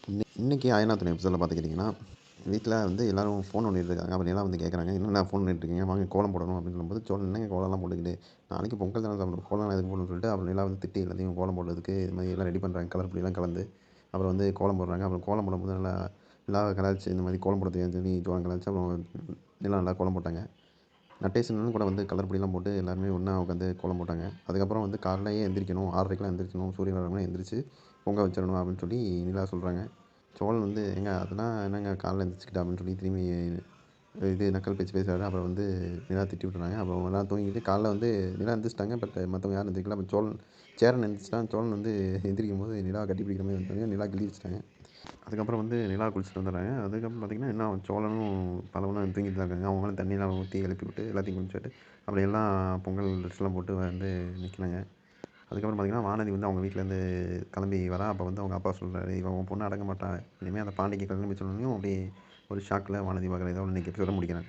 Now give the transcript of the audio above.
இன்னைக்கு ஆயனா துணை எபிசோடில் பார்த்துக்கிட்டிங்கன்னா, வீட்ல வந்து எல்லாரும் ஃபோன் நோண்டிட்டு இருக்காங்க. அப்ப நிலா வந்து கேட்குறாங்க, "என்னண்ணா ஃபோன் நோண்டிட்டு இருக்கீங்க? வாங்க கோலம் போடணும்." அப்படின்னு சொல்லும்போது, சோழன் "என்னங்க கோலம்லாம் போட்டுக்கிட்டு, நாளைக்கு பொங்கல் தானே சாப்பிடுறோம். கோலம்லாம் எதுக்கு போடணும்னு" சொல்லிட்டு அப்புறம் நிலா வந்து திட்டி எல்லாத்தையும் கோலம் போடுறதுக்கு இது மாதிரி எல்லாம் ரெடி பண்ணுறாங்க. கலர் பொடிலாம் கலந்து அப்புறம் வந்து கோலம் போடுறாங்க. அப்புறம் கோலம் போடும்போது நல்லா நிலாவை கலாய்ச்சி இந்த மாதிரி கோலம் போட தெரியாதுன்னு சொல்லி சோழன் கலாய்ச்சி அப்புறம் நிலா நல்லா கோலம் போட்டாங்க. நட்டேசனும் கூட வந்து கலர் பொடிலாம் போட்டு எல்லாருமே ஒன்றா உட்காந்து கோலம் போட்டாங்க. அதுக்கப்புறம் வந்து காலையிலேயே எந்திரிக்கணும், 6:30க்கெல்லாம் எந்திரிக்கணும், சூரியன் வர முன்னாடி எந்திரிச்சு பொங்க வச்சிடணும் அப்படின்னு சொல்லி நிலா சொல்கிறாங்க. சோழன் வந்து "ஏங்க அதெல்லாம் என்னங்க காலைல எந்திரிச்சுக்கிட்டு" அப்படின்னு சொல்லி திரும்பி இது நக்கல் பேச்சு பேசுறாரு. அப்புறம் வந்து நிலா திட்டி விட்டுறாங்க. அப்புறம் எல்லாம் தூங்கிட்டு காலைல வந்து நிலா எந்திரிச்சிட்டாங்க. பட் மற்றவங்க யாரும் எந்திரிக்கல. அப்போ சேரன் எந்திரிச்சிட்டான். சோழன் வந்து எந்திரிக்கும்போது நிலாவை கட்டி பிடிக்கிற மாதிரி வந்தாங்க. நிலா கிள்ளி வச்சுட்டாங்க. அதுக்கப்புறம் வந்து நிலா குளிச்சுட்டு வந்துடுறாங்க. அதுக்கப்புறம் பார்த்திங்கன்னா இன்னும் சோழனும் பலவனும் தூங்கிட்டு தான் இருக்காங்க. அவங்க மேலே தண்ணியெல்லாம் ஊற்றி எழுப்பி விட்டு எல்லாத்தையும் குளிச்சுட்டு அப்புறம் எல்லாம் பொங்கல் ட்ரெஸ்லாம் போட்டு வந்து நிற்கிறாங்க. அதுக்கப்புறம் பார்த்திங்கன்னா வானதி வந்து அவங்க வீட்டிலேருந்து கிளம்பி வரா. அப்போ வந்து அவங்க அப்பா சொல்கிறாரு, "இவன் உன் பொண்ணு அடங்க மாட்டா. இனிமேல் அந்த பாண்டிக்கு கல்யாணம் பண்ணி சொன்னோனையும் அப்படியே ஒரு ஷாக்கில் வானதி பார்க்குற இதோட இன்றைக்கி எபிசோட முடிக்கிறேன்."